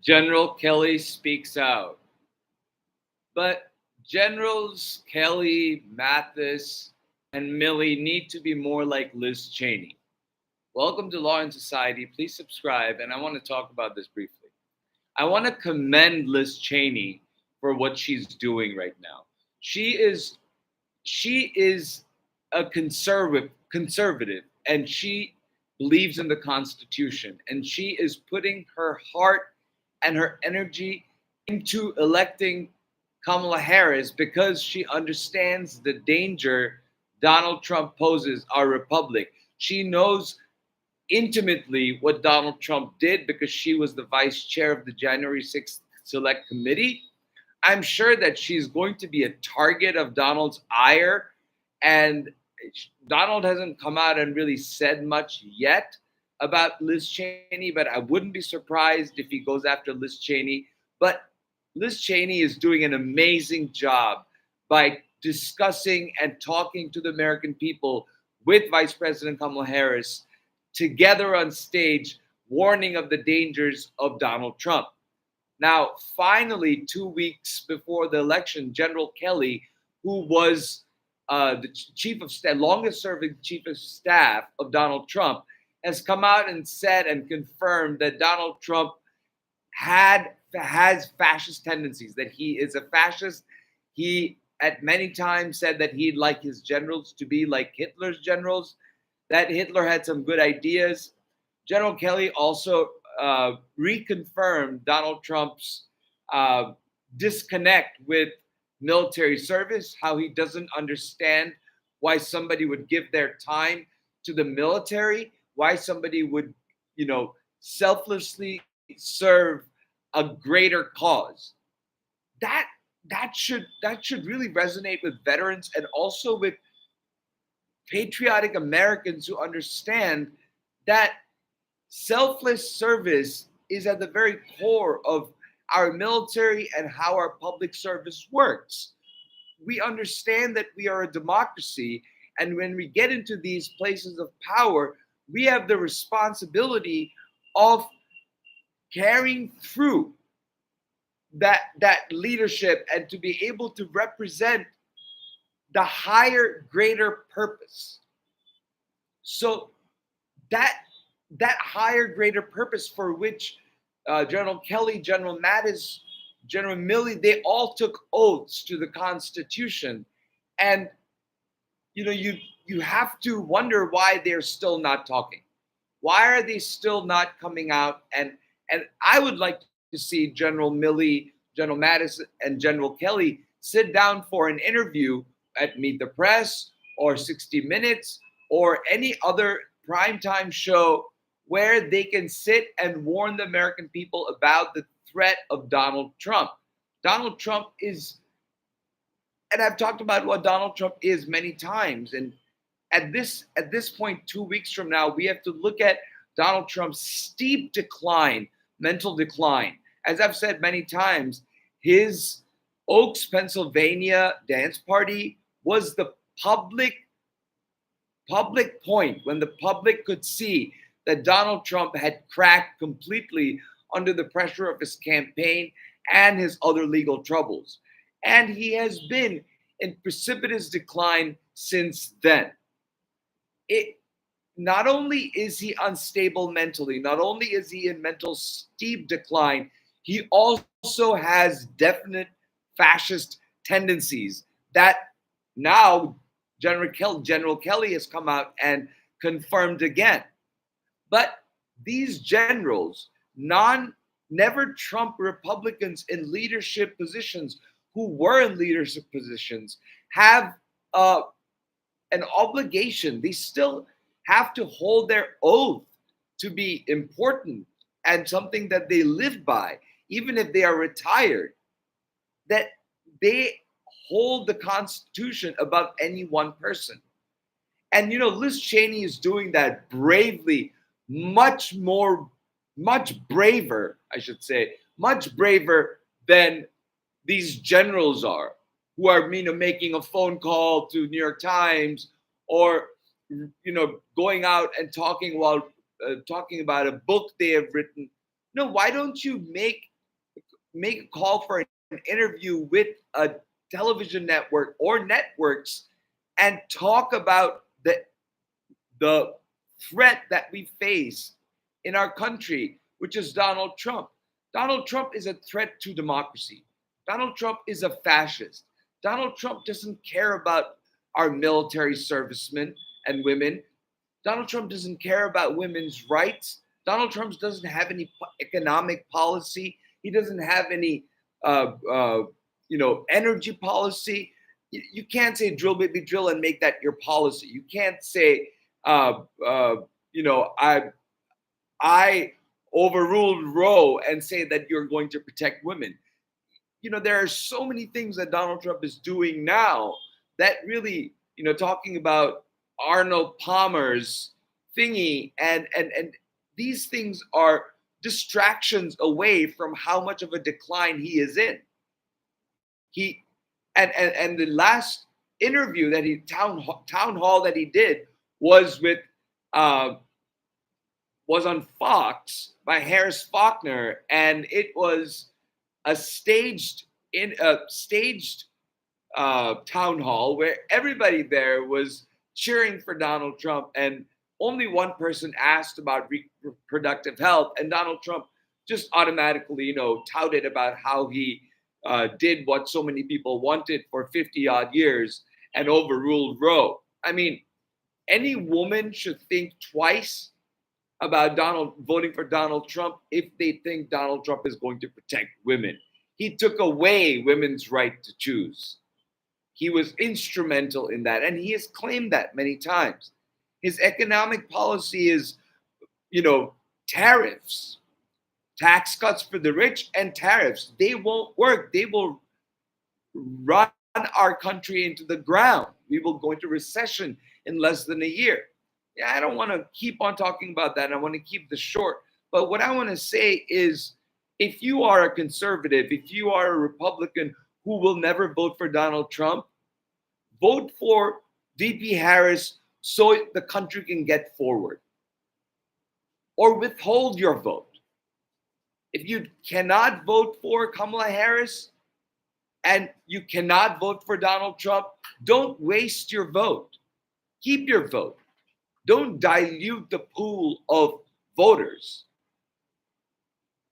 General Kelly speaks out. But Generals Kelly, Mathis, and Milley need to be more like Liz Cheney. Welcome to Law and Society. Please subscribe, and I want to talk about this briefly. I want to commend Liz Cheney for what she's doing right now. She is she is a conservative, and she believes in the Constitution, and she is putting her heart and her energy into electing Kamala Harris because she understands the danger Donald Trump poses our republic. She knows intimately what Donald Trump did because she was the vice chair of the January 6th Select Committee. I'm sure that she's going to be a target of Donald's ire. And Donald hasn't come out and really said much yet about Liz Cheney, but I wouldn't be surprised if he goes after Liz Cheney. But Liz Cheney is doing an amazing job by discussing and talking to the American people with Vice President Kamala Harris together on stage, warning of the dangers of Donald Trump. Now, finally, 2 weeks before the election, General Kelly, who was the chief of staff, longest serving chief of staff of Donald Trump, has come out and said and confirmed that Donald Trump has fascist tendencies, that he is a fascist. He at many times said that he'd like his generals to be like Hitler's generals, that Hitler had some good ideas. General Kelly also reconfirmed Donald Trump's disconnect with military service, how he doesn't understand why somebody would give their time to the military, why somebody would, selflessly serve a greater cause. That should really resonate with veterans and also with patriotic Americans who understand that selfless service is at the very core of our military and how our public service works. We understand that we are a democracy, and when we get into these places of power, we have the responsibility of carrying through that leadership and to be able to represent the higher, greater purpose. So that higher, greater purpose for which General Kelly, General Mattis, General Milley, they all took oaths to the Constitution, and you have to wonder why they're still not talking. Why are they still not coming out? And I would like to see General Milley, General Mattis, and General Kelly sit down for an interview at Meet the Press or 60 Minutes or any other primetime show where they can sit and warn the American people about the threat of Donald Trump. Donald Trump is, and I've talked about what Donald Trump is many times. And at this point, 2 weeks from now, we have to look at Donald Trump's steep decline, mental decline. As I've said many times, his Oaks, Pennsylvania dance party was the public point when the public could see that Donald Trump had cracked completely under the pressure of his campaign and his other legal troubles. And he has been in precipitous decline since then. Not only is he unstable mentally, not only is he in mental steep decline, he also has definite fascist tendencies that now General Kelly has come out and confirmed again. But these generals, never Trump Republicans in leadership positions who were in leadership positions, have an obligation. They still have to hold their oath to be important and something that they live by, even if they are retired, that they hold the Constitution above any one person. And Liz Cheney is doing that bravely, much braver, I should say, much braver than these generals are, who are making a phone call to New York Times or going out and talking about a book they have written. No, why don't you make make a call for an interview with a television network or networks and talk about the threat that we face in our country, which is Donald Trump. Donald Trump is a threat to democracy. Donald Trump is a fascist. Donald Trump doesn't care about our military servicemen and women. Donald Trump doesn't care about women's rights. Donald Trump doesn't have any economic policy. He doesn't have any, energy policy. You can't say drill baby drill and make that your policy. You can't say, uh, uh, I overruled Roe and say that you're going to protect women. There are so many things that Donald Trump is doing now that really, talking about Arnold Palmer's thingy and these things are distractions away from how much of a decline he is in. He and the last interview that he town hall that he did was with was on Fox by Harris Faulkner, and it was a staged town hall where everybody there was cheering for Donald Trump, and only one person asked about reproductive health, and Donald Trump just automatically, touted about how he did what so many people wanted for 50 odd years and overruled Roe. I mean, any woman should think twice about voting for Donald Trump if they think Donald Trump is going to protect women. He took away women's right to choose. He was instrumental in that, and he has claimed that many times. His economic policy is, tariffs, tax cuts for the rich, and tariffs. They won't work. They will run our country into the ground. We will go into recession in less than a year. Yeah, I don't want to keep on talking about that. I want to keep this short. But what I want to say is, if you are a conservative, if you are a Republican who will never vote for Donald Trump, vote for VP Harris so the country can get forward. Or withhold your vote. If you cannot vote for Kamala Harris and you cannot vote for Donald Trump, don't waste your vote. Keep your vote. Don't dilute the pool of voters.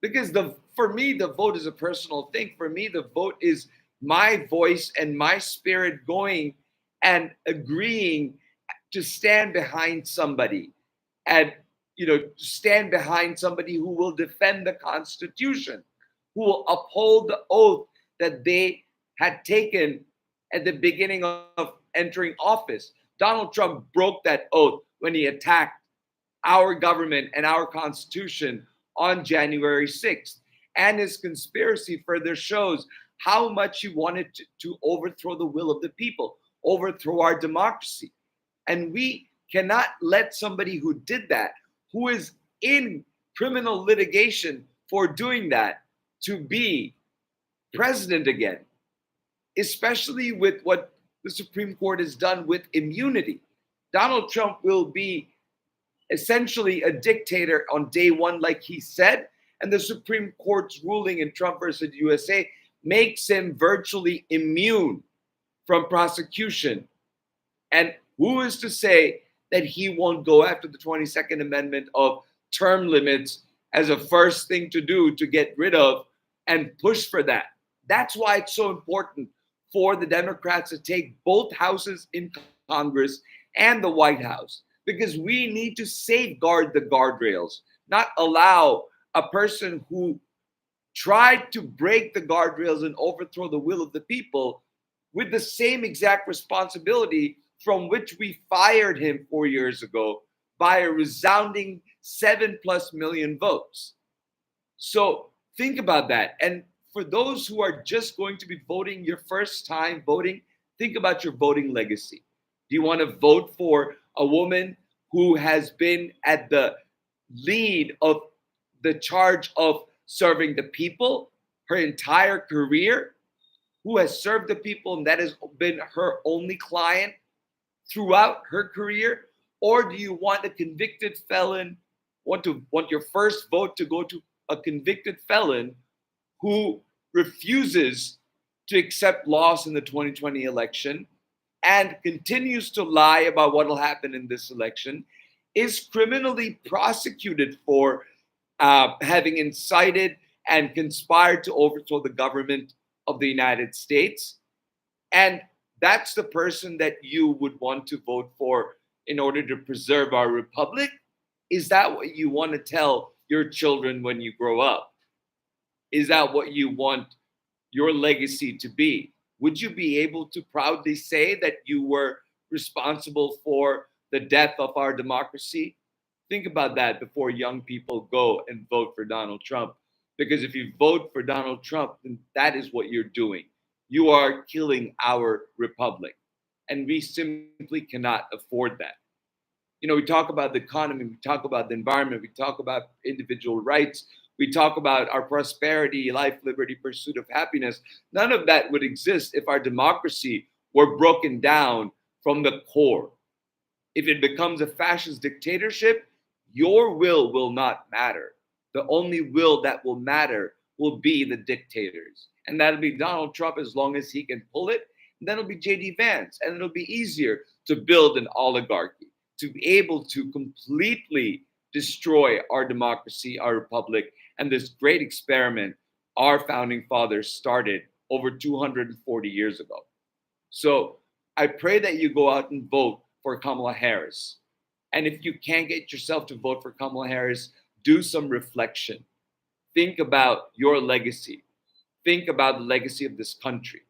Because for me, the vote is a personal thing. For me, the vote is my voice and my spirit going and agreeing to stand behind somebody and stand behind somebody who will defend the Constitution, who will uphold the oath that they had taken at the beginning of entering office. Donald Trump broke that oath when he attacked our government and our Constitution on January 6th. And his conspiracy further shows how much he wanted to overthrow the will of the people, overthrow our democracy. And we cannot let somebody who did that, who is in criminal litigation for doing that, to be president again, especially with what the Supreme Court has done with immunity. Donald Trump will be essentially a dictator on day one, like he said, and the Supreme Court's ruling in Trump versus USA makes him virtually immune from prosecution. And who is to say that he won't go after the 22nd Amendment of term limits as a first thing to do to get rid of and push for that? That's why it's so important for the Democrats to take both houses in Congress and the White House, because we need to safeguard the guardrails, not allow a person who tried to break the guardrails and overthrow the will of the people with the same exact responsibility from which we fired him 4 years ago by a resounding 7+ million votes. So think about that. And for those who are just going to be voting, your first time voting, think about your voting legacy. Do you want to vote for a woman who has been at the lead of the charge of serving the people her entire career, who has served the people and that has been her only client throughout her career? Or do you want a convicted felon, want your first vote to go to a convicted felon who refuses to accept loss in the 2020 election and continues to lie about what will happen in this election is criminally prosecuted for having incited and conspired to overthrow the government of the United States. And that's the person that you would want to vote for in order to preserve our republic? Is that what you want to tell your children when you grow up? Is that what you want your legacy to be? Would you be able to proudly say that you were responsible for the death of our democracy? Think about that before young people go and vote for Donald Trump. Because if you vote for Donald Trump, then that is what you're doing. You are killing our republic. And we simply cannot afford that. You know, we talk about the economy, we talk about the environment, we talk about individual rights, we talk about our prosperity, life, liberty, pursuit of happiness. None of that would exist if our democracy were broken down from the core. If it becomes a fascist dictatorship, your will not matter. The only will that will matter will be the dictators. And that'll be Donald Trump as long as he can pull it. And then it'll be JD Vance. And it'll be easier to build an oligarchy, to be able to completely destroy our democracy, our republic, and this great experiment our founding fathers started over 240 years ago. So I pray that you go out and vote for Kamala Harris. And if you can't get yourself to vote for Kamala Harris, do some reflection. Think about your legacy. Think about the legacy of this country.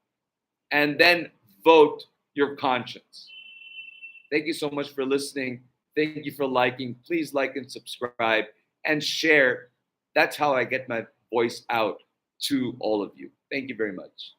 And then vote your conscience. Thank you so much for listening. Thank you for liking. Please like and subscribe and share. That's how I get my voice out to all of you. Thank you very much.